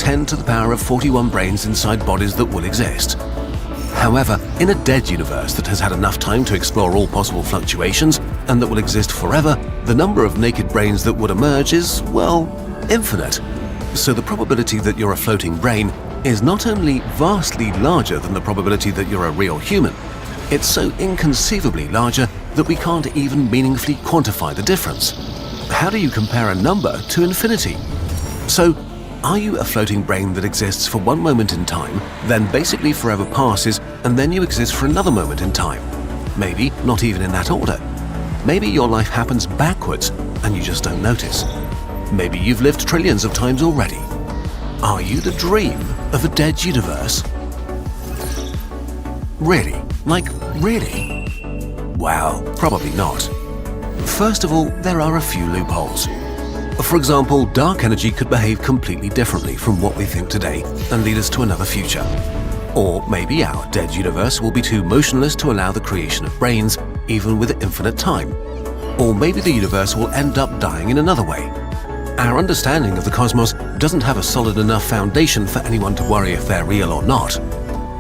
10 to the power of 41 brains inside bodies that will exist. However, in a dead universe that has had enough time to explore all possible fluctuations and that will exist forever, the number of naked brains that would emerge is, well, infinite. So the probability that you're a floating brain is not only vastly larger than the probability that you're a real human, it's so inconceivably larger that we can't even meaningfully quantify the difference. How do you compare a number to infinity? So, are you a floating brain that exists for one moment in time, then basically forever passes, and then you exist for another moment in time? Maybe not even in that order. Maybe your life happens backwards and you just don't notice. Maybe you've lived trillions of times already. Are you the dream of a dead universe? Really? Like, really? Well, probably not. First of all, there are a few loopholes. For example, dark energy could behave completely differently from what we think today and lead us to another future. Or maybe our dead universe will be too motionless to allow the creation of brains, even with infinite time. Or maybe the universe will end up dying in another way. Our understanding of the cosmos doesn't have a solid enough foundation for anyone to worry if they're real or not.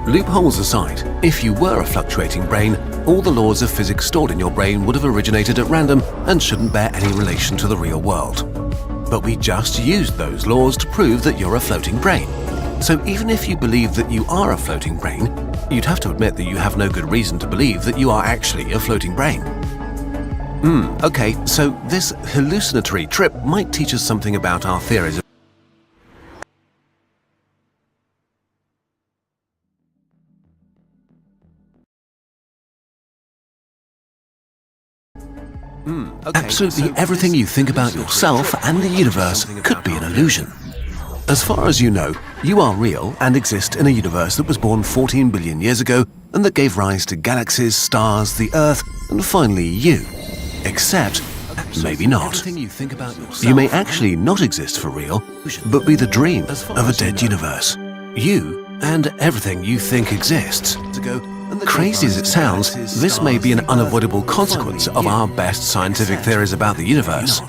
Loopholes aside, if you were a fluctuating brain, all the laws of physics stored in your brain would have originated at random and shouldn't bear any relation to the real world. But we just used those laws to prove that you're a floating brain. So even if you believe that you are a floating brain, you'd have to admit that you have no good reason to believe that you are actually a floating brain. Okay, so this hallucinatory trip might teach us something about our theories. Absolutely everything you think about yourself and the universe could be an illusion. As far as you know, you are real and exist in a universe that was born 14 billion years ago and that gave rise to galaxies, stars, the Earth, and finally you. Except, maybe not. You may actually not exist for real, but be the dream of a dead universe. You and everything you think exists. Crazy as it sounds, this may be an unavoidable consequence of our best scientific theories about the universe.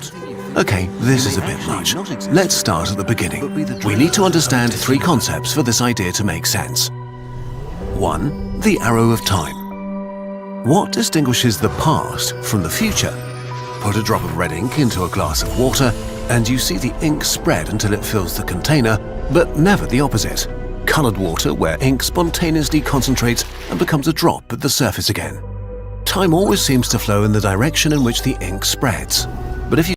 Okay, this is a bit much. Let's start at the beginning. We need to understand three concepts for this idea to make sense. 1. The arrow of time. What distinguishes the past from the future? Put a drop of red ink into a glass of water, and you see the ink spread until it fills the container, but never the opposite. Colored water where ink spontaneously concentrates and becomes a drop at the surface again. Time always seems to flow in the direction in which the ink spreads. But if you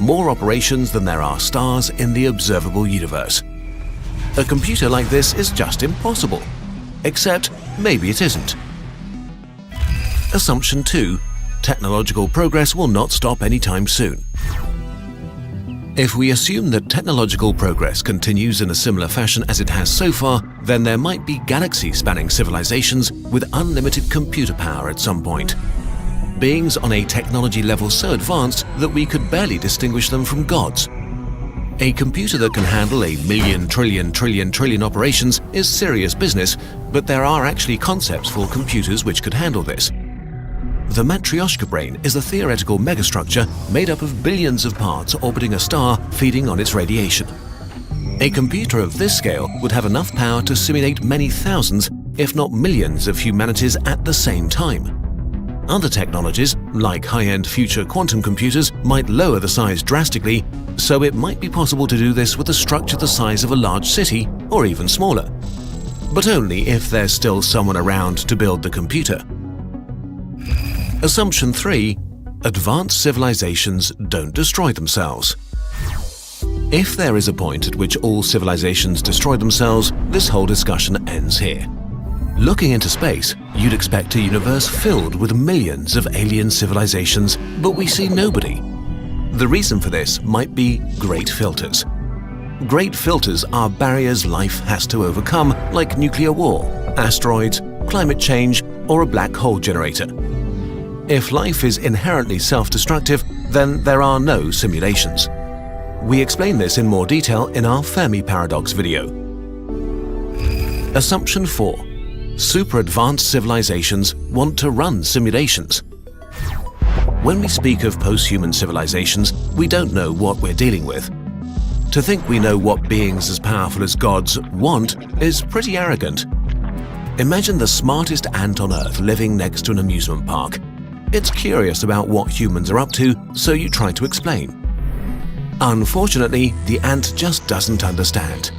more operations than there are stars in the observable universe. A computer like this is just impossible. Except maybe it isn't. Assumption 2. Technological progress will not stop anytime soon. If we assume that technological progress continues in a similar fashion as it has so far, then there might be galaxy-spanning civilizations with unlimited computer power at some point. Beings on a technology level so advanced that we could barely distinguish them from gods. A computer that can handle a million, trillion operations is serious business, but there are actually concepts for computers which could handle this. The Matryoshka brain is a theoretical megastructure made up of billions of parts orbiting a star feeding on its radiation. A computer of this scale would have enough power to simulate many thousands, if not millions, of humanities at the same time. Other technologies, like high-end future quantum computers, might lower the size drastically, so it might be possible to do this with a structure the size of a large city, or even smaller. But only if there's still someone around to build the computer. Assumption 3. Advanced civilizations don't destroy themselves. If there is a point at which all civilizations destroy themselves, this whole discussion ends here. Looking into space, you'd expect a universe filled with millions of alien civilizations, but we see nobody. The reason for this might be great filters. Great filters are barriers life has to overcome, like nuclear war, asteroids, climate change, or a black hole generator. If life is inherently self-destructive, then there are no simulations. We explain this in more detail in our Fermi paradox video. Assumption 4. Super-advanced civilizations want to run simulations. When we speak of post-human civilizations, we don't know what we're dealing with. To think we know what beings as powerful as gods want is pretty arrogant. Imagine the smartest ant on Earth living next to an amusement park. It's curious about what humans are up to, so you try to explain. Unfortunately, the ant just doesn't understand.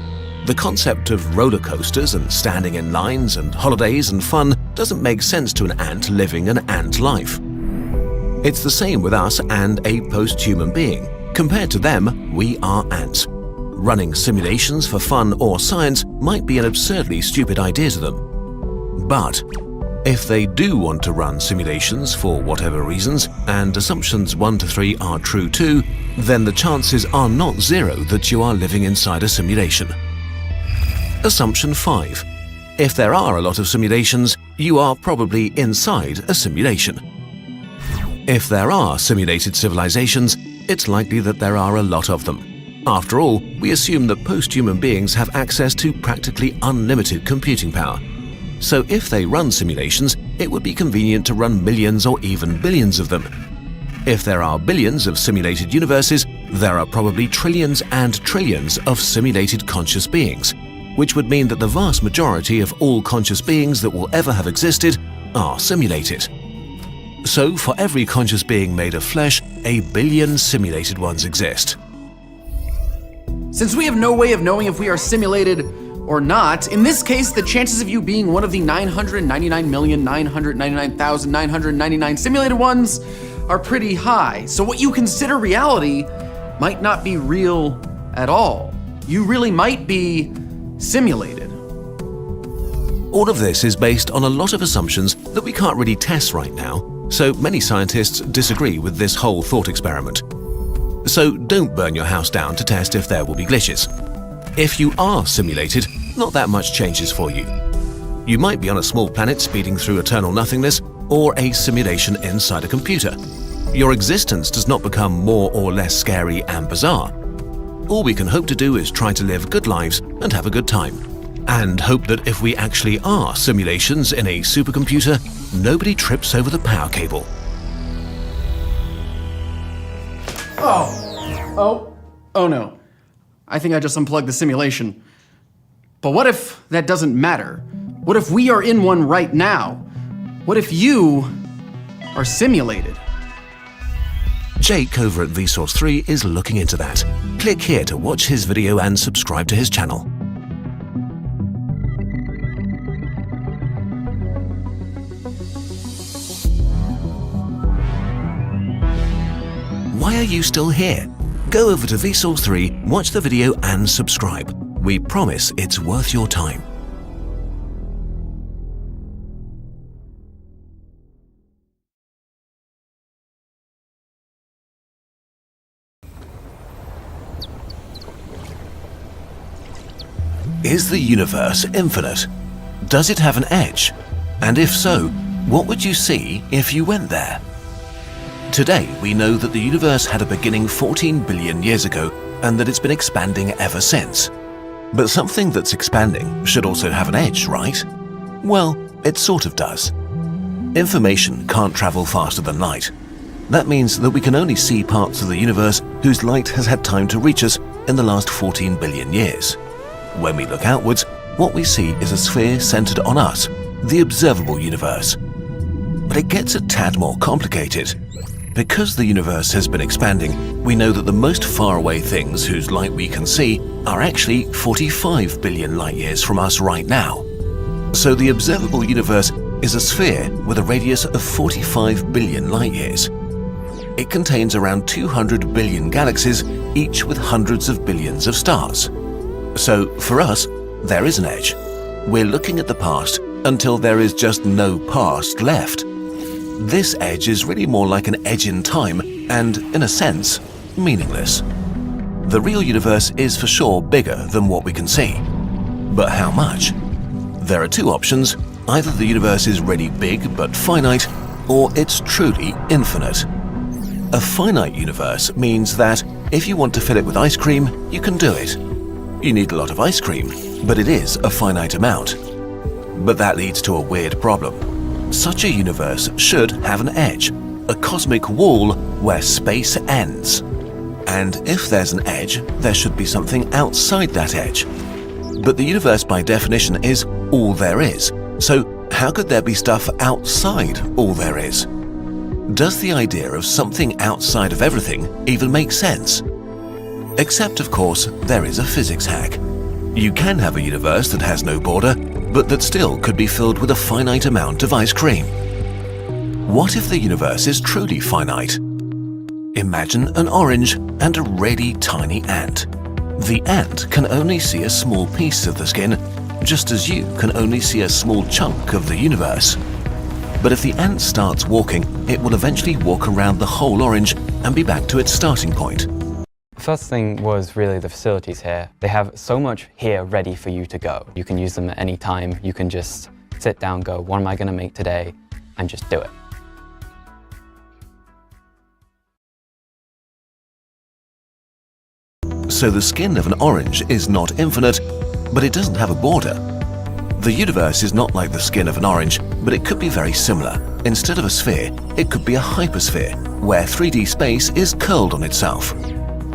The concept of roller coasters and standing in lines and holidays and fun doesn't make sense to an ant living an ant life. It's the same with us and a post-human being. Compared to them, we are ants. Running simulations for fun or science might be an absurdly stupid idea to them. But if they do want to run simulations for whatever reasons, and assumptions 1 to 3 are true too, then the chances are not zero that you are living inside a simulation. Assumption 5. If there are a lot of simulations, you are probably inside a simulation. If there are simulated civilizations, it's likely that there are a lot of them. After all, we assume that post-human beings have access to practically unlimited computing power. So if they run simulations, it would be convenient to run millions or even billions of them. If there are billions of simulated universes, there are probably trillions and trillions of simulated conscious beings, which would mean that the vast majority of all conscious beings that will ever have existed are simulated. So for every conscious being made of flesh, a billion simulated ones exist. Since we have no way of knowing if we are simulated or not, in this case, the chances of you being one of the 999,999,999 simulated ones are pretty high. So what you consider reality might not be real at all. You really might be simulated. All of this is based on a lot of assumptions that we can't really test right now, so many scientists disagree with this whole thought experiment. So don't burn your house down to test if there will be glitches. If you are simulated, not that much changes for you. You might be on a small planet speeding through eternal nothingness, or a simulation inside a computer. Your existence does not become more or less scary and bizarre. All we can hope to do is try to live good lives and have a good time. And hope that if we actually are simulations in a supercomputer, nobody trips over the power cable. Oh no. I think I just unplugged the simulation. But what if that doesn't matter? What if we are in one right now? What if you are simulated? Jake over at Vsauce 3 is looking into that. Click here to watch his video and subscribe to his channel. Why are you still here? go over to Vsauce 3, watch the video and subscribe. We promise it's worth your time. Is the universe infinite? Does it have an edge? And if so, what would you see if you went there? Today, we know that the universe had a beginning 14 billion years ago and that it's been expanding ever since. But something that's expanding should also have an edge, right? Well, it sort of does. Information can't travel faster than light. That means that we can only see parts of the universe whose light has had time to reach us in the last 14 billion years. When we look outwards, what we see is a sphere centered on us, the observable universe. But it gets a tad more complicated. Because the universe has been expanding, we know that the most faraway things whose light we can see are actually 45 billion light years from us right now. So the observable universe is a sphere with a radius of 45 billion light years. It contains around 200 billion galaxies, each with hundreds of billions of stars. So for us, there is an edge. We're looking at the past until there is just no past left. This edge is really more like an edge in time and, in a sense, meaningless. The real universe is for sure bigger than what we can see. But how much? There are two options. Either the universe is really big but finite, or it's truly infinite. A finite universe means that if you want to fill it with ice cream, you can do it. You need a lot of ice cream, but it is a finite amount. But that leads to a weird problem. Such a universe should have an edge, a cosmic wall where space ends. And if there's an edge, there should be something outside that edge. But the universe by definition is all there is. So how could there be stuff outside all there is? Does the idea of something outside of everything even make sense? Except, of course, there is a physics hack. You can have a universe that has no border, but that still could be filled with a finite amount of ice cream. What if the universe is truly finite? Imagine an orange and a really tiny ant. The ant can only see a small piece of the skin, just as you can only see a small chunk of the universe. But if the ant starts walking, it will eventually walk around the whole orange and be back to its starting point. First thing was really the facilities here. They have so much here ready for you to go. You can use them at any time. You can just sit down, go, what am I going to make today? And just do it. So the skin of an orange is not infinite, but it doesn't have a border. The universe is not like the skin of an orange, but it could be very similar. Instead of a sphere, it could be a hypersphere, where 3D space is curled on itself.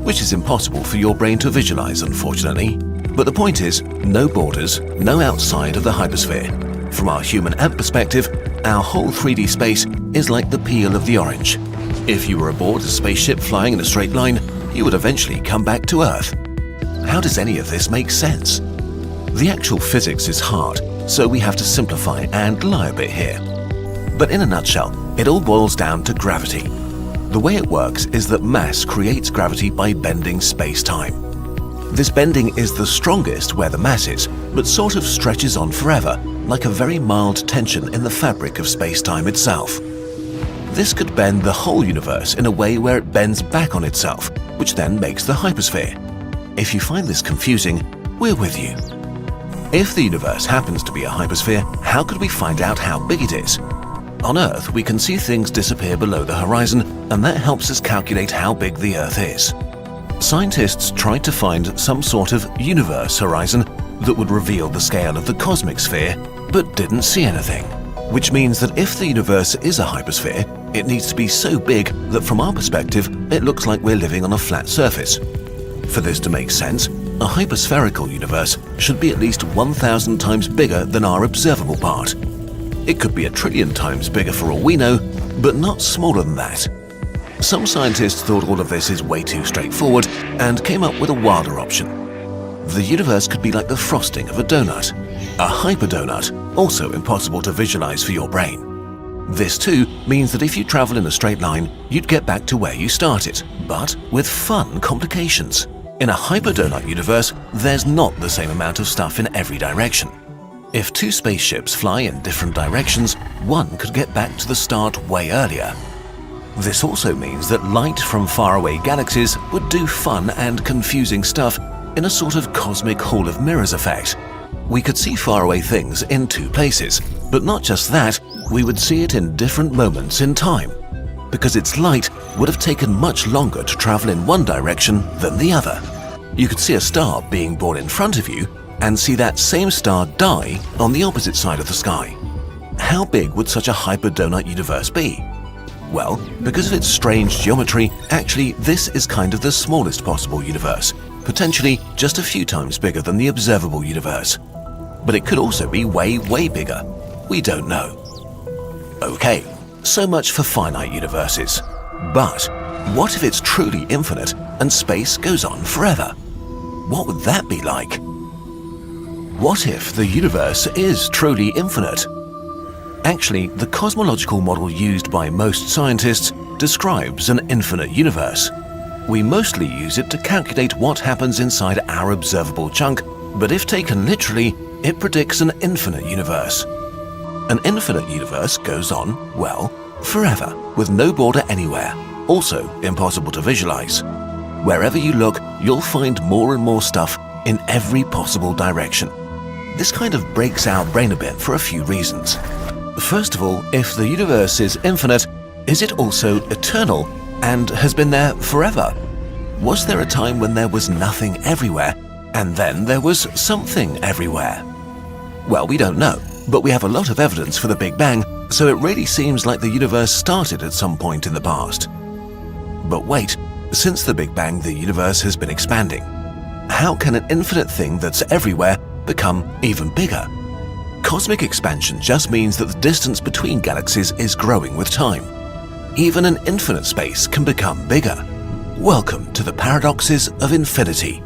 Which is impossible for your brain to visualize, unfortunately. But the point is, no borders, no outside of the hypersphere. From our human ant perspective, our whole 3D space is like the peel of the orange. If you were aboard a spaceship flying in a straight line, you would eventually come back to Earth. How does any of this make sense? The actual physics is hard, so we have to simplify and lie a bit here. But in a nutshell, it all boils down to gravity. The way it works is that mass creates gravity by bending space-time. This bending is the strongest where the mass is, but sort of stretches on forever, like a very mild tension in the fabric of space-time itself. This could bend the whole universe in a way where it bends back on itself, which then makes the hypersphere. If you find this confusing, we're with you. If the universe happens to be a hypersphere, how could we find out how big it is? On Earth, we can see things disappear below the horizon, and that helps us calculate how big the Earth is. Scientists tried to find some sort of universe horizon that would reveal the scale of the cosmic sphere, but didn't see anything. Which means that if the universe is a hypersphere, it needs to be so big that from our perspective, it looks like we're living on a flat surface. For this to make sense, a hyperspherical universe should be at least 1,000 times bigger than our observable part. It could be 1 trillion times bigger for all we know, but not smaller than that. Some scientists thought all of this is way too straightforward and came up with a wilder option. The universe could be like the frosting of a donut. A hyperdonut, also impossible to visualize for your brain. This too means that if you travel in a straight line, you'd get back to where you started, but with fun complications. In a hyperdonut universe, there's not the same amount of stuff in every direction. If two spaceships fly in different directions, one could get back to the start way earlier. This also means that light from faraway galaxies would do fun and confusing stuff in a sort of cosmic Hall of Mirrors effect. We could see faraway things in two places, but not just that, we would see it in different moments in time, because its light would have taken much longer to travel in one direction than the other. You could see a star being born in front of you and see that same star die on the opposite side of the sky. How big would such a hyperdonut universe be? Well, because of its strange geometry, actually this is kind of the smallest possible universe, potentially just a few times bigger than the observable universe. But it could also be way, way bigger. We don't know. Okay, so much for finite universes. But what if it's truly infinite and space goes on forever? What would that be like? What if the universe is truly infinite? Actually, the cosmological model used by most scientists describes an infinite universe. We mostly use it to calculate what happens inside our observable chunk, but if taken literally, it predicts an infinite universe. An infinite universe goes on, well, forever, with no border anywhere, also impossible to visualize. Wherever you look, you'll find more and more stuff in every possible direction. This kind of breaks our brain a bit for a few reasons. First of all, if the universe is infinite, is it also eternal and has been there forever? Was there a time when there was nothing everywhere, and then there was something everywhere? Well, we don't know, but we have a lot of evidence for the Big Bang, so it really seems like the universe started at some point in the past. But wait, since the Big Bang, the universe has been expanding. How can an infinite thing that's everywhere become even bigger? Cosmic expansion just means that the distance between galaxies is growing with time. Even an infinite space can become bigger. Welcome to the paradoxes of infinity.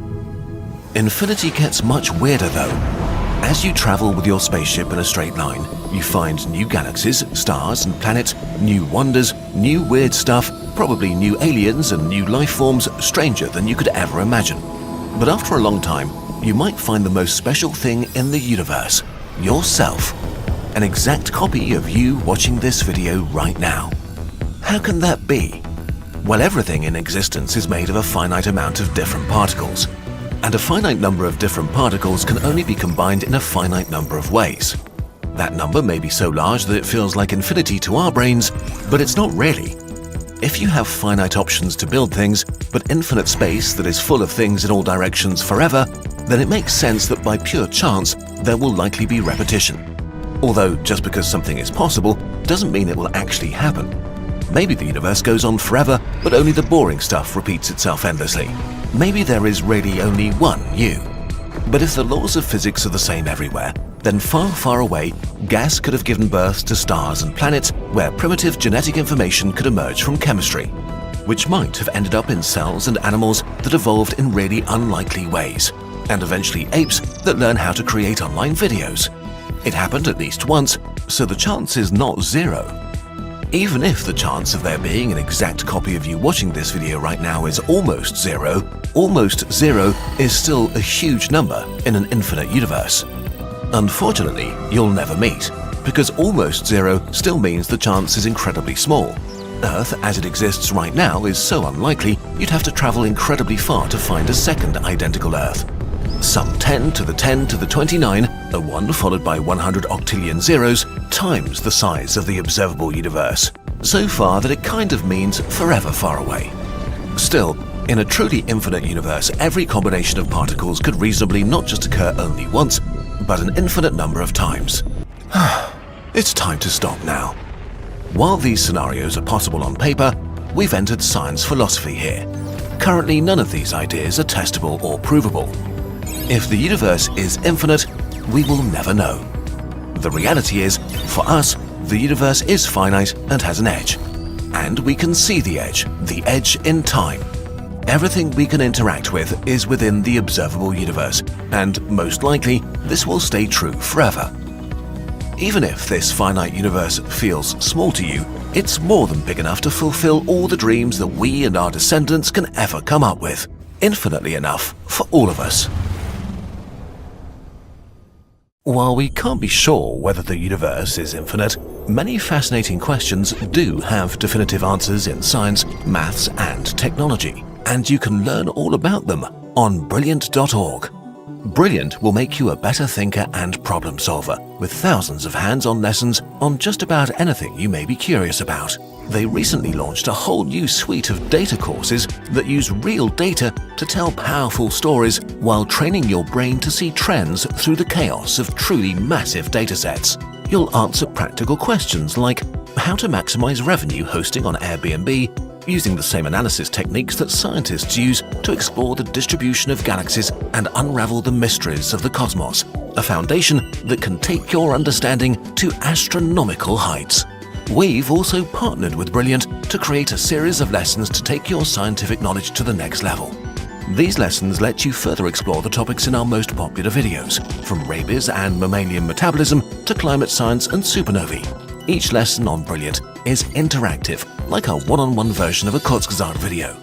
Infinity gets much weirder though. As you travel with your spaceship in a straight line, you find new galaxies, stars and planets, new wonders, new weird stuff, probably new aliens and new life forms stranger than you could ever imagine. But after a long time, you might find the most special thing in the universe, yourself. An exact copy of you watching this video right now. How can that be? Well, everything in existence is made of a finite amount of different particles. And a finite number of different particles can only be combined in a finite number of ways. That number may be so large that it feels like infinity to our brains, but it's not really. If you have finite options to build things, but infinite space that is full of things in all directions forever, then it makes sense that by pure chance, there will likely be repetition. Although, just because something is possible, doesn't mean it will actually happen. Maybe the universe goes on forever, but only the boring stuff repeats itself endlessly. Maybe there is really only one you. But if the laws of physics are the same everywhere, then far, far away, gas could have given birth to stars and planets where primitive genetic information could emerge from chemistry, which might have ended up in cells and animals that evolved in really unlikely ways, and eventually apes that learn how to create online videos. It happened at least once, so the chance is not zero. Even if the chance of there being an exact copy of you watching this video right now is almost zero is still a huge number in an infinite universe. Unfortunately, you'll never meet, because almost zero still means the chance is incredibly small. Earth, as it exists right now, is so unlikely you'd have to travel incredibly far to find a second identical Earth. Some 10 to the 10 to the 29, a 1 followed by 100 octillion zeros, times the size of the observable universe. So far that it kind of means forever far away. Still, in a truly infinite universe, every combination of particles could reasonably not just occur only once, but an infinite number of times. It's time to stop now. While these scenarios are possible on paper, we've entered science philosophy here. Currently, none of these ideas are testable or provable. If the universe is infinite, we will never know. The reality is, for us, the universe is finite and has an edge. And we can see the edge in time. Everything we can interact with is within the observable universe, and most likely, this will stay true forever. Even if this finite universe feels small to you, it's more than big enough to fulfill all the dreams that we and our descendants can ever come up with. Infinitely enough for all of us. While we can't be sure whether the universe is infinite, many fascinating questions do have definitive answers in science, maths, and technology, and you can learn all about them on Brilliant.org. Brilliant will make you a better thinker and problem solver, with thousands of hands-on lessons on just about anything you may be curious about. They recently launched a whole new suite of data courses that use real data to tell powerful stories while training your brain to see trends through the chaos of truly massive datasets. You'll answer practical questions like how to maximize revenue hosting on Airbnb using the same analysis techniques that scientists use to explore the distribution of galaxies and unravel the mysteries of the cosmos, a foundation that can take your understanding to astronomical heights. We've also partnered with Brilliant to create a series of lessons to take your scientific knowledge to the next level. These lessons let you further explore the topics in our most popular videos, from rabies and mammalian metabolism to climate science and supernovae. Each lesson on Brilliant is interactive, like a one-on-one version of a Kurzgesagt video.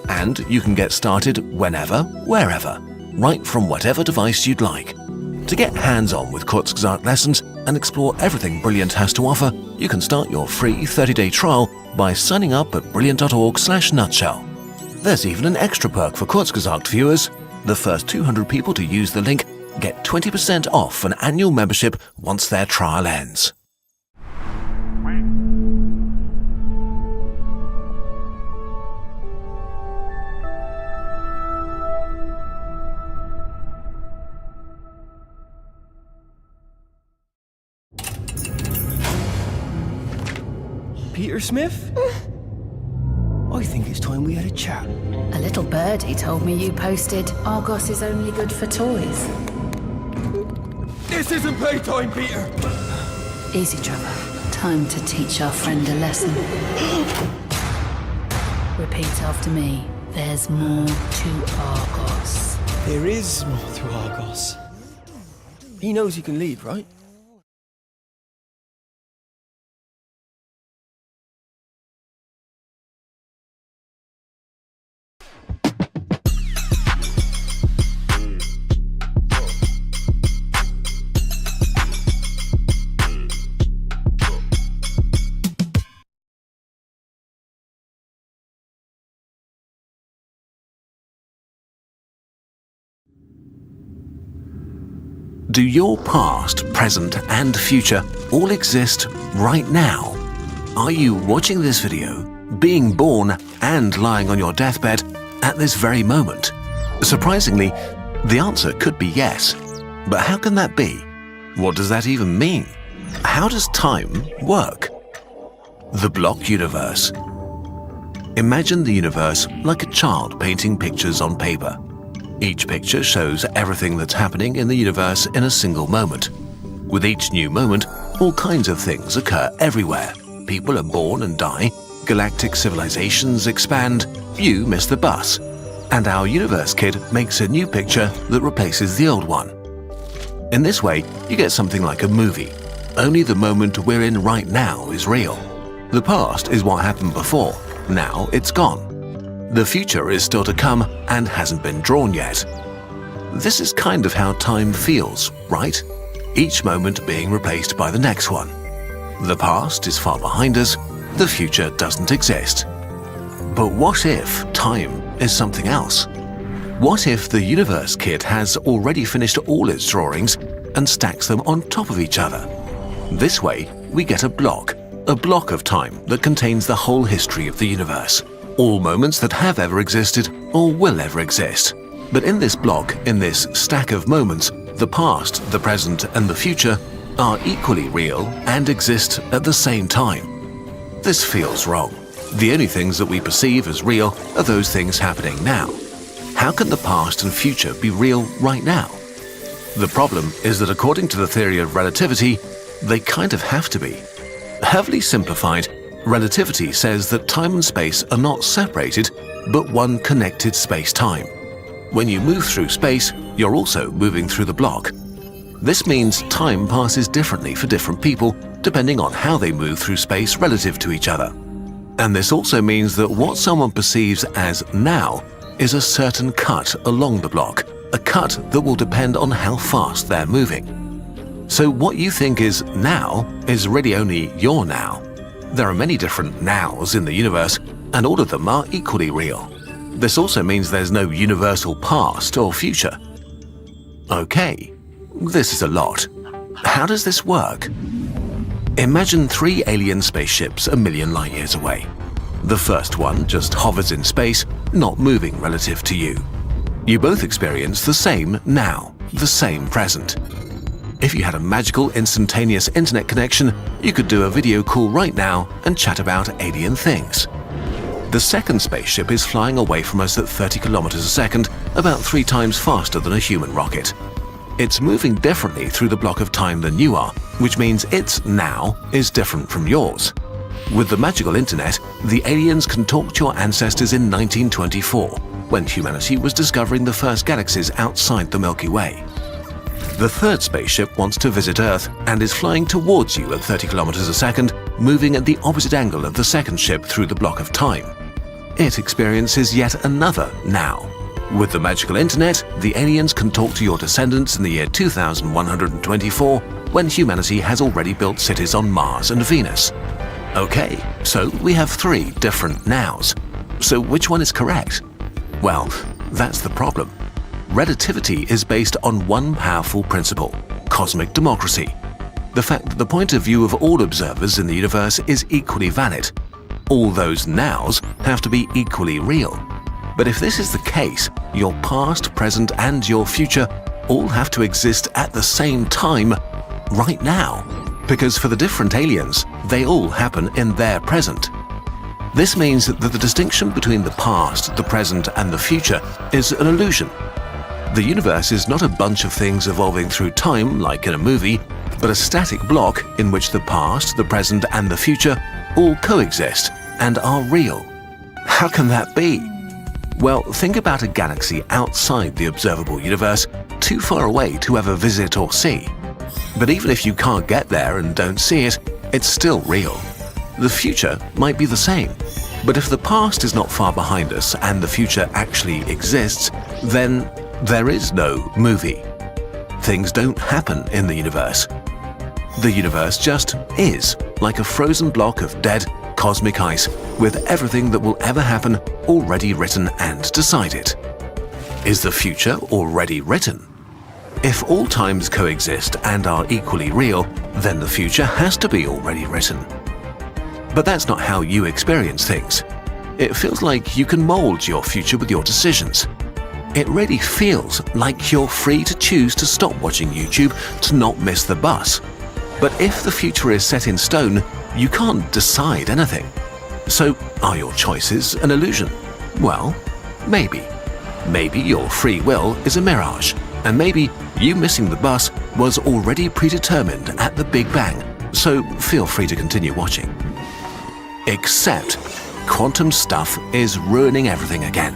And you can get started whenever, wherever, right from whatever device you'd like. To get hands-on with Kurzgesagt lessons and explore everything Brilliant has to offer, you can start your free 30-day trial by signing up at brilliant.org/nutshell. There's even an extra perk for Kurzgesagt viewers. The first 200 people to use the link get 20% off an annual membership once their trial ends. Peter Smith? I think it's time we had a chat. A little birdie told me you posted Argos is only good for toys. This isn't playtime, Peter! Easy, Trevor. Time to teach our friend a lesson. Repeat after me. There's more to Argos. There is more to Argos. He knows he can lead, right? Do your past, present, and future all exist right now? Are you watching this video, being born, and lying on your deathbed at this very moment? Surprisingly, the answer could be yes. But how can that be? What does that even mean? How does time work? The block universe. Imagine the universe like a child painting pictures on paper. Each picture shows everything that's happening in the universe in a single moment. With each new moment, all kinds of things occur everywhere. People are born and die, galactic civilizations expand, you miss the bus, and our universe kid makes a new picture that replaces the old one. In this way, you get something like a movie. Only the moment we're in right now is real. The past is what happened before. Now it's gone. The future is still to come and hasn't been drawn yet. This is kind of how time feels, right? Each moment being replaced by the next one. The past is far behind us, the future doesn't exist. But what if time is something else? What if the universe kid has already finished all its drawings and stacks them on top of each other? This way, we get a block of time that contains the whole history of the universe. All moments that have ever existed or will ever exist. But in this block, in this stack of moments, the past, the present, and the future are equally real and exist at the same time. This feels wrong. The only things that we perceive as real are those things happening now. How can the past and future be real right now? The problem is that according to the theory of relativity, they kind of have to be. Heavily simplified, relativity says that time and space are not separated, but one connected space-time. When you move through space, you're also moving through the block. This means time passes differently for different people depending on how they move through space relative to each other. And this also means that what someone perceives as now is a certain cut along the block, a cut that will depend on how fast they're moving. So what you think is now is really only your now. There are many different nows in the universe, and all of them are equally real. This also means there's no universal past or future. Okay, this is a lot. How does this work? Imagine 3 alien spaceships a million light years away. The first one just hovers in space, not moving relative to you. You both experience the same now, the same present. If you had a magical instantaneous internet connection, you could do a video call right now and chat about alien things. The second spaceship is flying away from us at 30 kilometers a second, about 3 times faster than a human rocket. It's moving differently through the block of time than you are, which means its now is different from yours. With the magical internet, the aliens can talk to your ancestors in 1924, when humanity was discovering the first galaxies outside the Milky Way. The third spaceship wants to visit Earth and is flying towards you at 30 kilometers a second, moving at the opposite angle of the second ship through the block of time. It experiences yet another now. With the magical internet, the aliens can talk to your descendants in the year 2124, when humanity has already built cities on Mars and Venus. Okay, so we have 3 different nows. So which one is correct? Well, that's the problem. Relativity is based on one powerful principle: cosmic democracy. The fact that the point of view of all observers in the universe is equally valid. All those nows have to be equally real. But if this is the case, your past, present, and your future all have to exist at the same time, right now. Because for the different aliens, they all happen in their present. This means that the distinction between the past, the present, and the future is an illusion. The universe is not a bunch of things evolving through time like in a movie, but a static block in which the past, the present, and the future all coexist and are real. How can that be? Well, think about a galaxy outside the observable universe, too far away to ever visit or see. But even if you can't get there and don't see it, it's still real. The future might be the same. But if the past is not far behind us and the future actually exists, then there is no movie. Things don't happen in the universe. The universe just is, like a frozen block of dead, cosmic ice, with everything that will ever happen already written and decided. Is the future already written? If all times coexist and are equally real, then the future has to be already written. But that's not how you experience things. It feels like you can mold your future with your decisions. It really feels like you're free to choose to stop watching YouTube to not miss the bus. But if the future is set in stone, you can't decide anything. So are your choices an illusion? Well, maybe. Maybe your free will is a mirage, and maybe you missing the bus was already predetermined at the Big Bang, so feel free to continue watching. Except quantum stuff is ruining everything again.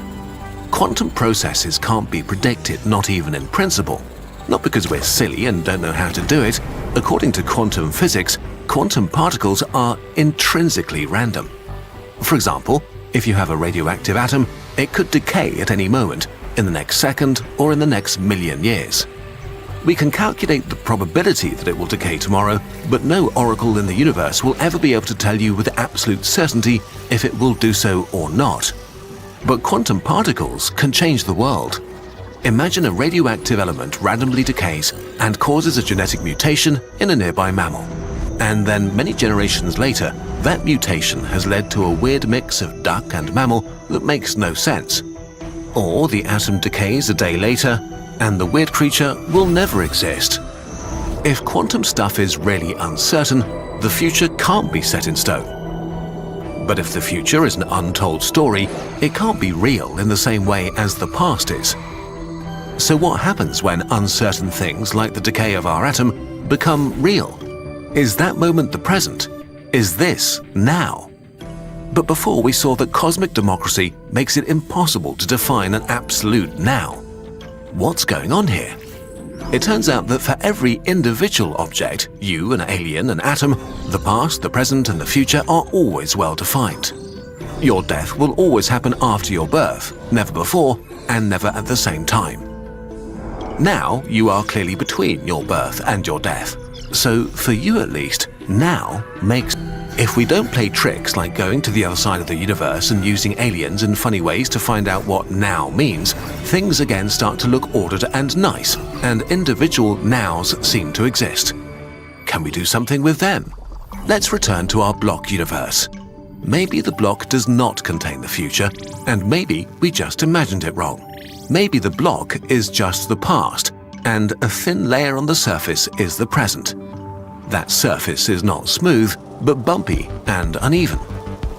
Quantum processes can't be predicted, not even in principle. Not because we're silly and don't know how to do it. According to quantum physics, quantum particles are intrinsically random. For example, if you have a radioactive atom, it could decay at any moment, in the next second or in the next million years. We can calculate the probability that it will decay tomorrow, but no oracle in the universe will ever be able to tell you with absolute certainty if it will do so or not. But quantum particles can change the world. Imagine a radioactive element randomly decays and causes a genetic mutation in a nearby mammal. And then many generations later, that mutation has led to a weird mix of duck and mammal that makes no sense. Or the atom decays a day later, and the weird creature will never exist. If quantum stuff is really uncertain, the future can't be set in stone. But if the future is an untold story, it can't be real in the same way as the past is. So what happens when uncertain things like the decay of our atom become real? Is that moment the present? Is this now? But before we saw that cosmic democracy makes it impossible to define an absolute now. What's going on here? It turns out that for every individual object, you, an alien, an atom, the past, the present, and the future are always well defined. Your death will always happen after your birth, never before, and never at the same time. Now, you are clearly between your birth and your death. So, for you at least, now makes... If we don't play tricks like going to the other side of the universe and using aliens in funny ways to find out what now means, things again start to look ordered and nice, and individual nows seem to exist. Can we do something with them? Let's return to our block universe. Maybe the block does not contain the future, and maybe we just imagined it wrong. Maybe the block is just the past, and a thin layer on the surface is the present. That surface is not smooth, but bumpy and uneven.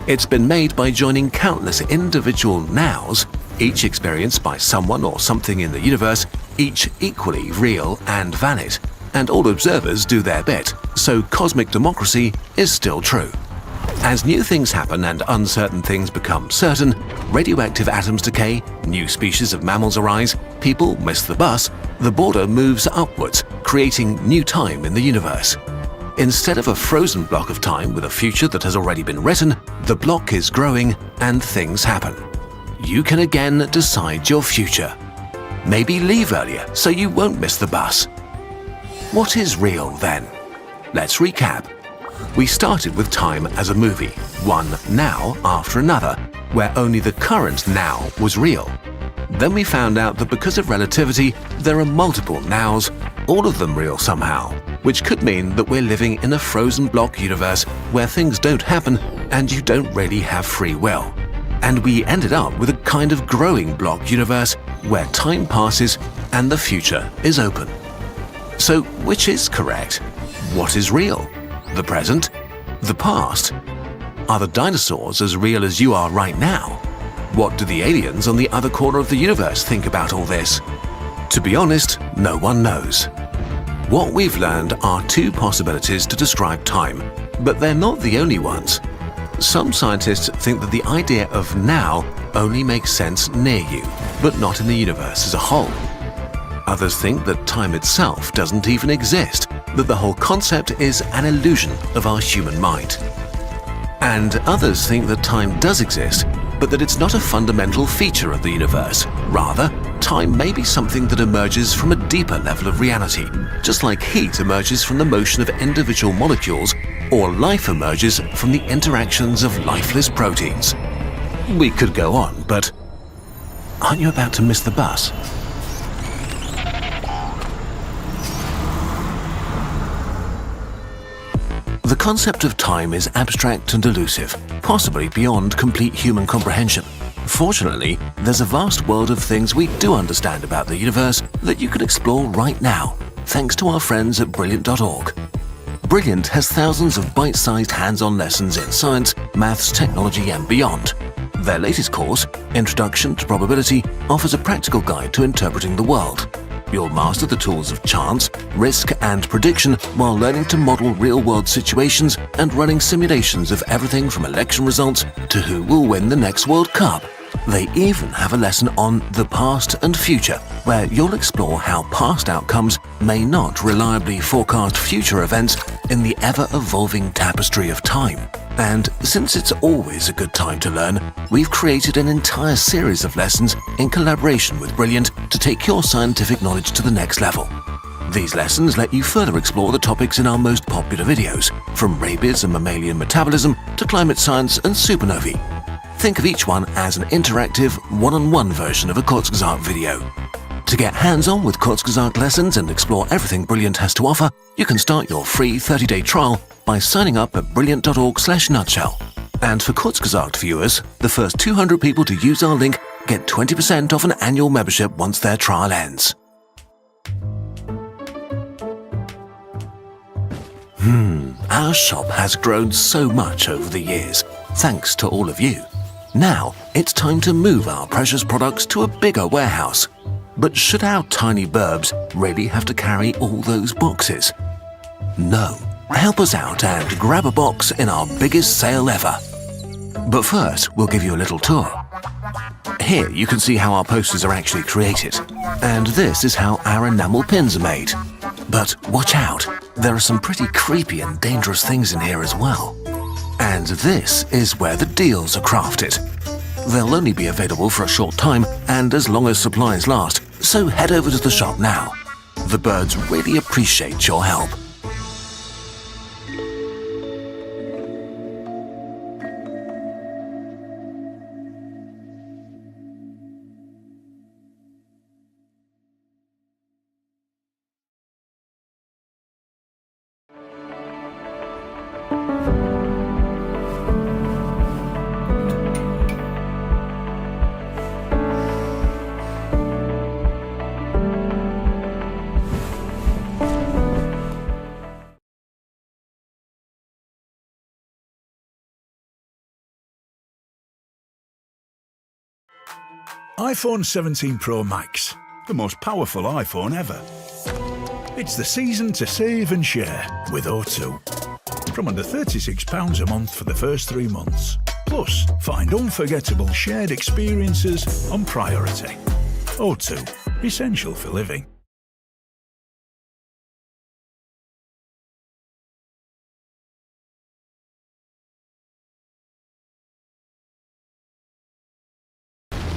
It's been made by joining countless individual nows, each experienced by someone or something in the universe, each equally real and valid, and all observers do their bit, so cosmic democracy is still true. As new things happen and uncertain things become certain, radioactive atoms decay, new species of mammals arise, people miss the bus, the border moves upwards, creating new time in the universe. Instead of a frozen block of time with a future that has already been written, the block is growing and things happen. You can again decide your future. Maybe leave earlier so you won't miss the bus. What is real then? Let's recap. We started with time as a movie, one now after another, where only the current now was real. Then we found out that because of relativity, there are multiple nows, all of them real somehow, which could mean that we're living in a frozen block universe where things don't happen and you don't really have free will. And we ended up with a kind of growing block universe where time passes and the future is open. So which is correct? What is real? The present? The past? Are the dinosaurs as real as you are right now? What do the aliens on the other corner of the universe think about all this? To be honest, no one knows. What we've learned are two possibilities to describe time, but they're not the only ones. Some scientists think that the idea of now only makes sense near you, but not in the universe as a whole. Others think that time itself doesn't even exist, that the whole concept is an illusion of our human mind. And others think that time does exist, but that it's not a fundamental feature of the universe. Rather, time may be something that emerges from a deeper level of reality, just like heat emerges from the motion of individual molecules, or life emerges from the interactions of lifeless proteins. We could go on, but aren't you about to miss the bus? The concept of time is abstract and elusive, possibly beyond complete human comprehension. Fortunately, there's a vast world of things we do understand about the universe that you can explore right now, thanks to our friends at Brilliant.org. Brilliant has thousands of bite-sized hands-on lessons in science, maths, technology, and beyond. Their latest course, Introduction to Probability, offers a practical guide to interpreting the world. You'll master the tools of chance, risk, and prediction while learning to model real-world situations and running simulations of everything from election results to who will win the next World Cup. They even have a lesson on the past and future, where you'll explore how past outcomes may not reliably forecast future events in the ever-evolving tapestry of time. And since it's always a good time to learn, we've created an entire series of lessons in collaboration with Brilliant to take your scientific knowledge to the next level. These lessons let you further explore the topics in our most popular videos, from rabies and mammalian metabolism to climate science and supernovae. Think of each one as an interactive, one-on-one version of a Kurzgesagt video. To get hands-on with Kurzgesagt lessons and explore everything Brilliant has to offer, you can start your free 30-day trial by signing up at brilliant.org/nutshell. And for Kurzgesagt viewers, the first 200 people to use our link get 20% off an annual membership once their trial ends. Our shop has grown so much over the years, thanks to all of you. Now, it's time to move our precious products to a bigger warehouse. But should our tiny burbs really have to carry all those boxes? No. Help us out and grab a box in our biggest sale ever. But first, we'll give you a little tour. Here you can see how our posters are actually created. And this is how our enamel pins are made. But watch out, there are some pretty creepy and dangerous things in here as well. And this is where the deals are crafted. They'll only be available for a short time and as long as supplies last, so head over to the shop now. The birds really appreciate your help. iPhone 17 Pro Max, the most powerful iPhone ever. It's the season to save and share with O2. From under £36 a month for the first 3 months. Plus, find unforgettable shared experiences on Priority. O2, essential for living.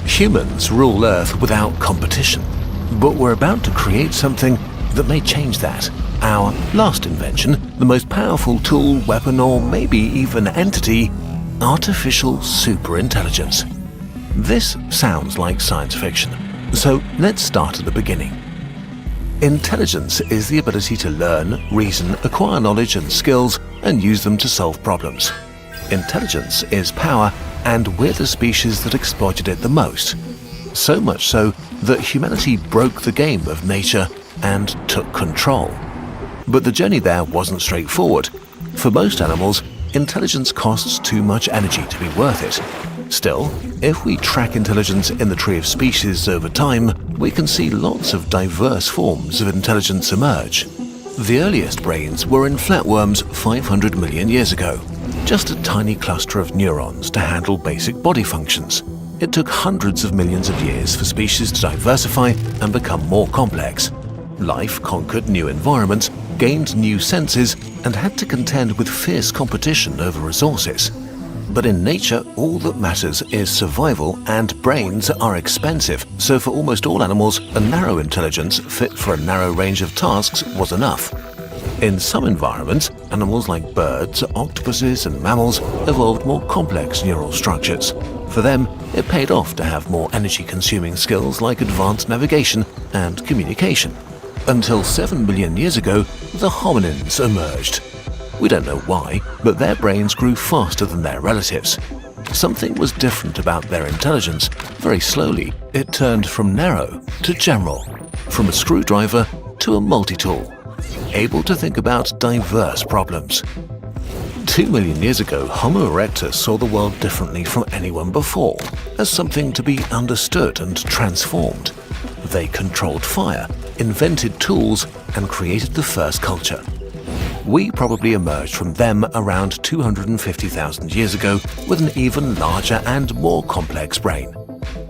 Humans rule Earth without competition, but we're about to create something that may change that. Our last invention, the most powerful tool, weapon, or maybe even entity, artificial superintelligence. This sounds like science fiction, so let's start at the beginning. Intelligence is the ability to learn, reason, acquire knowledge and skills, and use them to solve problems. Intelligence is power, and we're the species that exploited it the most. So much so that humanity broke the game of nature and took control. But the journey there wasn't straightforward. For most animals, intelligence costs too much energy to be worth it. Still, if we track intelligence in the tree of species over time, we can see lots of diverse forms of intelligence emerge. The earliest brains were in flatworms 500 million years ago. Just a tiny cluster of neurons to handle basic body functions. It took hundreds of millions of years for species to diversify and become more complex. Life conquered new environments, gained new senses, and had to contend with fierce competition over resources. But in nature, all that matters is survival, and brains are expensive, so for almost all animals, a narrow intelligence fit for a narrow range of tasks was enough. In some environments, animals like birds, octopuses, and mammals evolved more complex neural structures. For them, it paid off to have more energy-consuming skills like advanced navigation and communication. Until 7 million years ago, the hominins emerged. We don't know why, but their brains grew faster than their relatives. Something was different about their intelligence. Very slowly, it turned from narrow to general, from a screwdriver to a multi-tool, able to think about diverse problems. 2 million years ago, Homo erectus saw the world differently from anyone before, as something to be understood and transformed. They controlled fire, invented tools, and created the first culture. We probably emerged from them around 250,000 years ago with an even larger and more complex brain.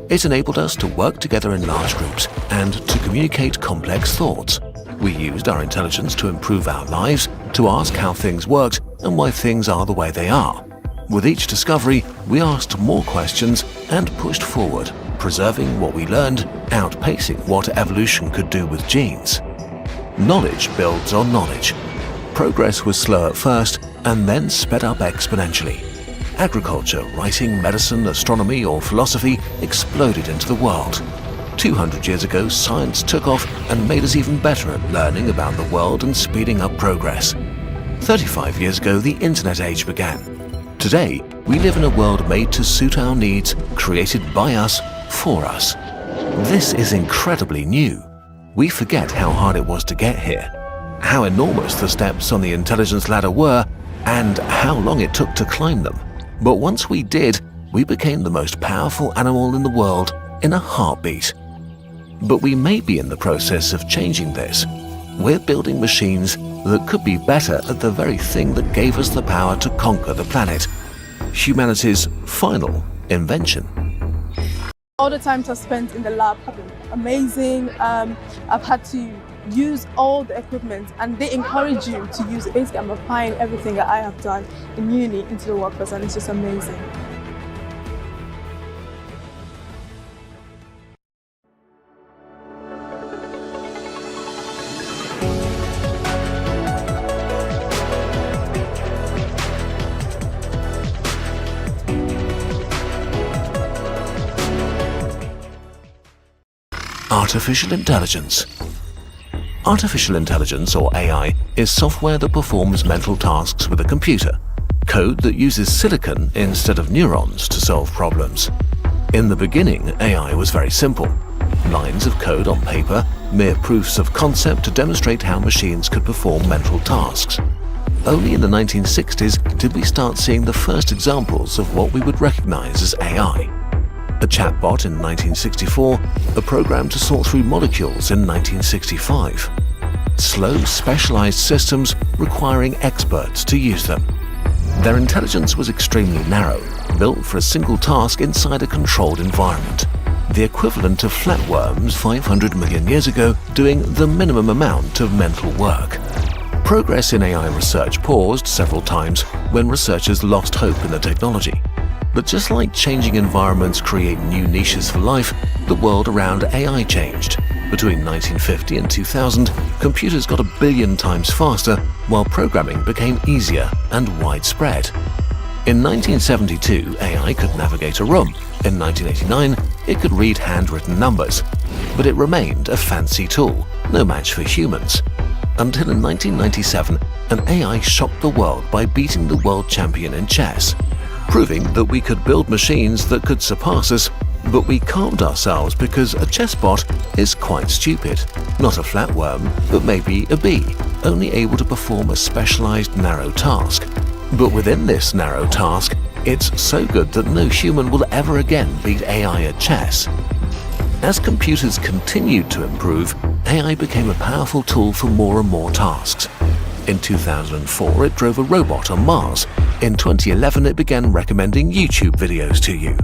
It enabled us to work together in large groups and to communicate complex thoughts. We used our intelligence to improve our lives, to ask how things worked and why things are the way they are. With each discovery, we asked more questions and pushed forward, preserving what we learned, outpacing what evolution could do with genes. Knowledge builds on knowledge. Progress was slow at first and then sped up exponentially. Agriculture, writing, medicine, astronomy, or philosophy exploded into the world. 200 years ago, science took off and made us even better at learning about the world and speeding up progress. 35 years ago, the internet age began. Today, we live in a world made to suit our needs, created by us, for us. This is incredibly new. We forget how hard it was to get here, how enormous the steps on the intelligence ladder were, and how long it took to climb them. But once we did, we became the most powerful animal in the world in a heartbeat. But we may be in the process of changing this. We're building machines that could be better at the very thing that gave us the power to conquer the planet. Humanity's final invention. All the times I spent in the lab amazing. I've had to use all the equipment, and they encourage you to use it. Basically, I'm applying everything that I have done in uni into the workforce, and it's just amazing. Artificial intelligence. Artificial intelligence, or AI, is software that performs mental tasks with a computer, code that uses silicon instead of neurons to solve problems. In the beginning, AI was very simple. Lines of code on paper, mere proofs of concept to demonstrate how machines could perform mental tasks. Only in the 1960s did we start seeing the first examples of what we would recognize as AI. A chatbot in 1964, a program to sort through molecules in 1965. Slow, specialized systems requiring experts to use them. Their intelligence was extremely narrow, built for a single task inside a controlled environment. The equivalent of flatworms 500 million years ago doing the minimum amount of mental work. Progress in AI research paused several times when researchers lost hope in the technology. But just like changing environments create new niches for life, the world around AI changed. Between 1950 and 2000, computers got 1 billion times faster, while programming became easier and widespread. In 1972, AI could navigate a room. In 1989, it could read handwritten numbers. But it remained a fancy tool, no match for humans. Until in 1997, an AI shocked the world by beating the world champion in chess, proving that we could build machines that could surpass us, but we calmed ourselves because a chessbot is quite stupid. Not a flatworm, but maybe a bee, only able to perform a specialized narrow task. But within this narrow task, it's so good that no human will ever again beat AI at chess. As computers continued to improve, AI became a powerful tool for more and more tasks. In 2004, it drove a robot on Mars. In 2011, it began recommending YouTube videos to you.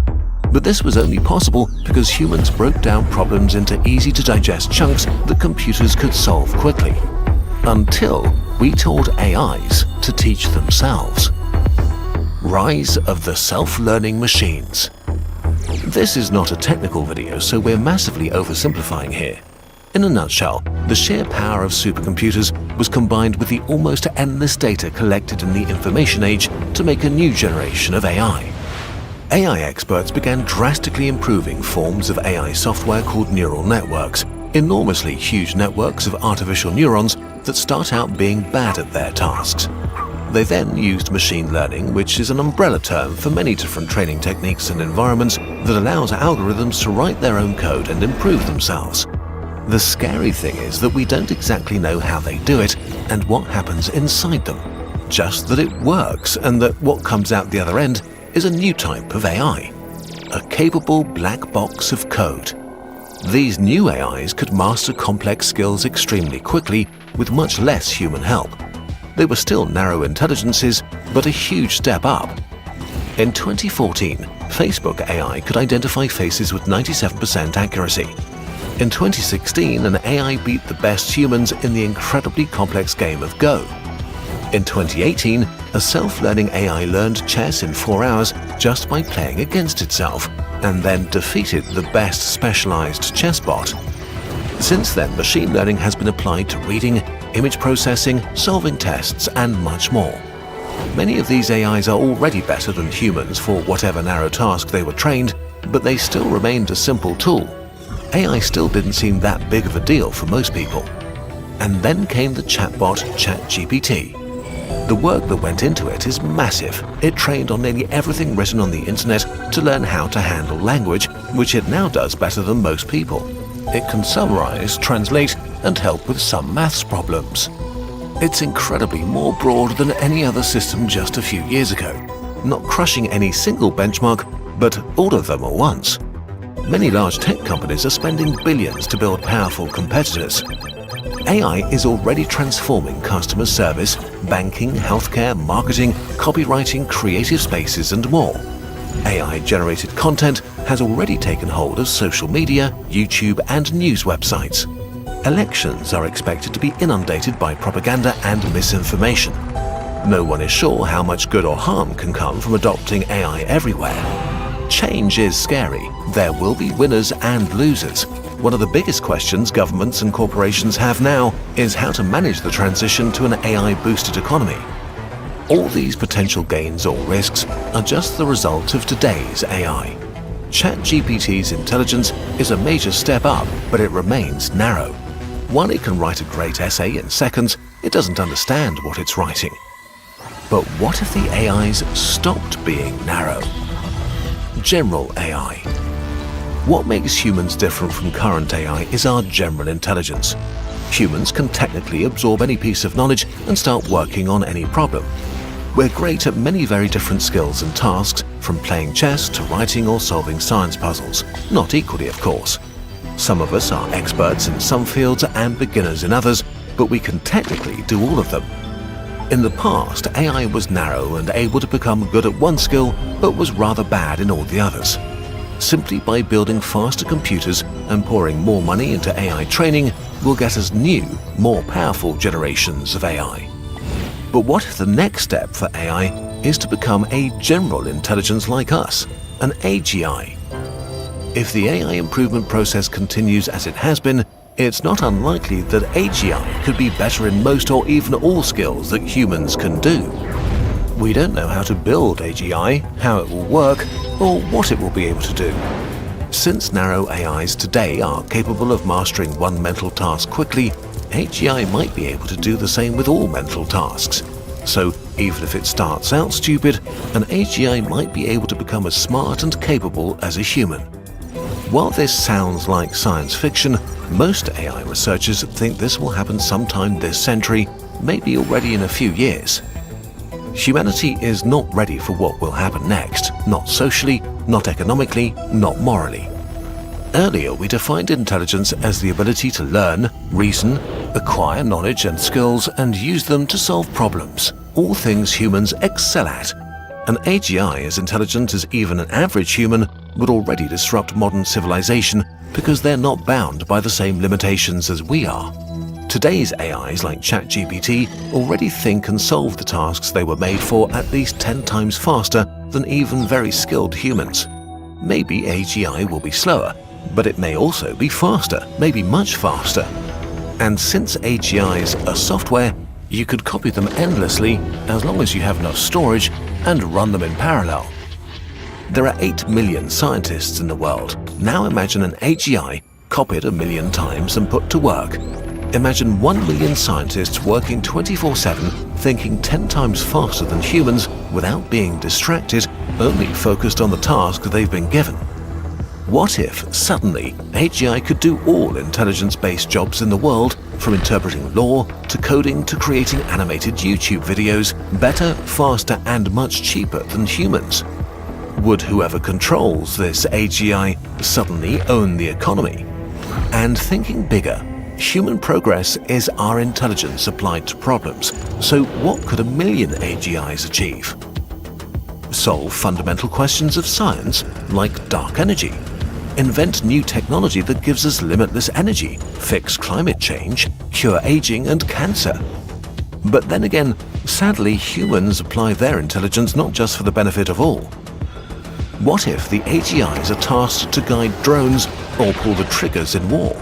But this was only possible because humans broke down problems into easy-to-digest chunks that computers could solve quickly. Until we taught AIs to teach themselves. Rise of the self-learning machines. This is not a technical video, so we're massively oversimplifying here. In a nutshell, the sheer power of supercomputers was combined with the almost endless data collected in the information age to make a new generation of AI. AI experts began drastically improving forms of AI software called neural networks, enormously huge networks of artificial neurons that start out being bad at their tasks. They then used machine learning, which is an umbrella term for many different training techniques and environments that allows algorithms to write their own code and improve themselves. The scary thing is that we don't exactly know how they do it and what happens inside them. Just that it works, and that what comes out the other end is a new type of AI. A capable black box of code. These new AIs could master complex skills extremely quickly with much less human help. They were still narrow intelligences, but a huge step up. In 2014, Facebook AI could identify faces with 97% accuracy. In 2016, an AI beat the best humans in the incredibly complex game of Go. In 2018, a self-learning AI learned chess in 4 hours just by playing against itself, and then defeated the best specialized chessbot. Since then, machine learning has been applied to reading, image processing, solving tests, and much more. Many of these AIs are already better than humans for whatever narrow task they were trained, but they still remained a simple tool. AI still didn't seem that big of a deal for most people. And then came the chatbot ChatGPT. The work that went into it is massive. It trained on nearly everything written on the internet to learn how to handle language, which it now does better than most people. It can summarize, translate, and help with some maths problems. It's incredibly more broad than any other system just a few years ago, not crushing any single benchmark, but all of them at once. Many large tech companies are spending billions to build powerful competitors. AI is already transforming customer service, banking, healthcare, marketing, copywriting, creative spaces, and more. AI-generated content has already taken hold of social media, YouTube, and news websites. Elections are expected to be inundated by propaganda and misinformation. No one is sure how much good or harm can come from adopting AI everywhere. Change is scary. There will be winners and losers. One of the biggest questions governments and corporations have now is how to manage the transition to an AI-boosted economy. All these potential gains or risks are just the result of today's AI. ChatGPT's intelligence is a major step up, but it remains narrow. While it can write a great essay in seconds, it doesn't understand what it's writing. But what if the AIs stopped being narrow? General AI. What makes humans different from current AI is our general intelligence. Humans can technically absorb any piece of knowledge and start working on any problem. We're great at many very different skills and tasks, from playing chess to writing or solving science puzzles. Not equally, of course. Some of us are experts in some fields and beginners in others, but we can technically do all of them. In the past, AI was narrow and able to become good at one skill, but was rather bad in all the others. Simply by building faster computers and pouring more money into AI training will get us new, more powerful generations of AI. But what if the next step for AI is to become a general intelligence like us, an AGI? If the AI improvement process continues as it has been, it's not unlikely that AGI could be better in most or even all skills that humans can do. We don't know how to build AGI, how it will work, or what it will be able to do. Since narrow AIs today are capable of mastering one mental task quickly, AGI might be able to do the same with all mental tasks. So, even if it starts out stupid, an AGI might be able to become as smart and capable as a human. While this sounds like science fiction, most AI researchers think this will happen sometime this century, maybe already in a few years. Humanity is not ready for what will happen next, not socially, not economically, not morally. Earlier, we defined intelligence as the ability to learn, reason, acquire knowledge and skills, and use them to solve problems, all things humans excel at. An AGI as intelligent as even an average human would already disrupt modern civilization because they're not bound by the same limitations as we are. Today's AIs like ChatGPT already think and solve the tasks they were made for at least 10 times faster than even very skilled humans. Maybe AGI will be slower, but it may also be faster, maybe much faster. And since AGIs are software, you could copy them endlessly as long as you have enough storage and run them in parallel. There are 8 million scientists in the world. Now imagine an AGI copied 1 million times and put to work. Imagine 1 million scientists working 24/7, thinking 10 times faster than humans without being distracted, only focused on the task they've been given. What if, suddenly, AGI could do all intelligence-based jobs in the world, from interpreting law to coding to creating animated YouTube videos, better, faster, and much cheaper than humans? Would whoever controls this AGI suddenly own the economy? And thinking bigger, human progress is our intelligence applied to problems, so what could 1 million AGIs achieve? Solve fundamental questions of science, like dark energy. Invent new technology that gives us limitless energy, fix climate change, cure aging and cancer. But then again, sadly, humans apply their intelligence not just for the benefit of all. What if the AGIs are tasked to guide drones or pull the triggers in war?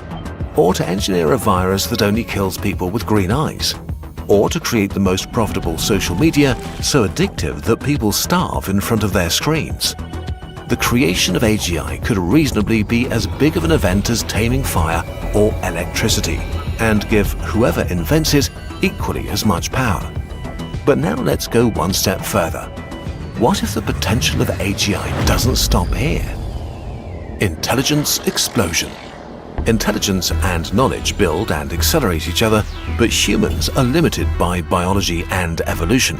Or to engineer a virus that only kills people with green eyes? Or to create the most profitable social media so addictive that people starve in front of their screens? The creation of AGI could reasonably be as big of an event as taming fire or electricity, and give whoever invents it equally as much power. But now let's go one step further. What if the potential of AGI doesn't stop here? Intelligence explosion. Intelligence and knowledge build and accelerate each other, but humans are limited by biology and evolution.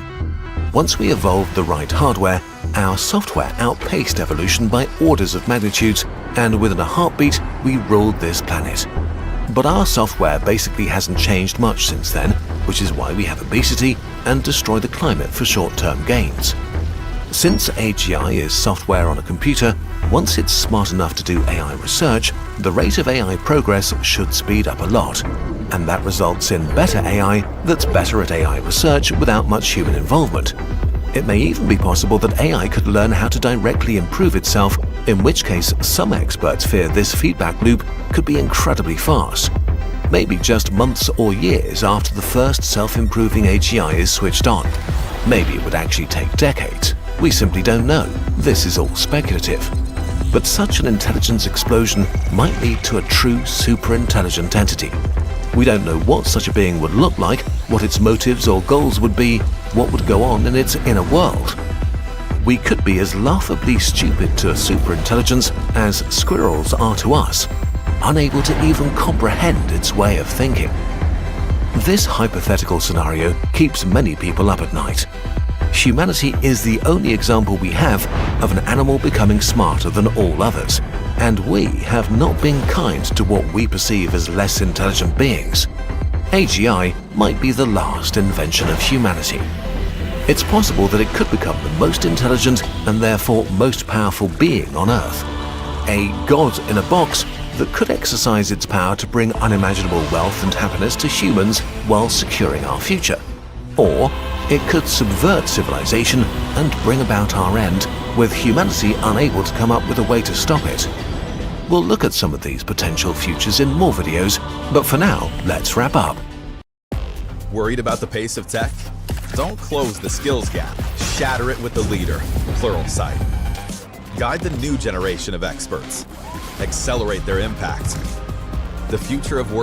Once we evolved the right hardware, our software outpaced evolution by orders of magnitudes, and within a heartbeat, we ruled this planet. But our software basically hasn't changed much since then, which is why we have obesity and destroy the climate for short-term gains. Since AGI is software on a computer, once it's smart enough to do AI research, the rate of AI progress should speed up a lot. And that results in better AI that's better at AI research without much human involvement. It may even be possible that AI could learn how to directly improve itself, in which case some experts fear this feedback loop could be incredibly fast. Maybe just months or years after the first self-improving AGI is switched on. Maybe it would actually take decades. We simply don't know. This is all speculative. But such an intelligence explosion might lead to a true super-intelligent entity. We don't know what such a being would look like, what its motives or goals would be, what would go on in its inner world. We could be as laughably stupid to a superintelligence as squirrels are to us, unable to even comprehend its way of thinking. This hypothetical scenario keeps many people up at night. Humanity is the only example we have of an animal becoming smarter than all others, and we have not been kind to what we perceive as less intelligent beings. AGI might be the last invention of humanity. It's possible that it could become the most intelligent and therefore most powerful being on Earth. A god in a box that could exercise its power to bring unimaginable wealth and happiness to humans while securing our future. Or it could subvert civilization and bring about our end, with humanity unable to come up with a way to stop it. We'll look at some of these potential futures in more videos, but for now, let's wrap up. Worried about the pace of tech? Don't close the skills gap. Shatter it with the leader, Pluralsight. Guide the new generation of experts. Accelerate their impact. The future of work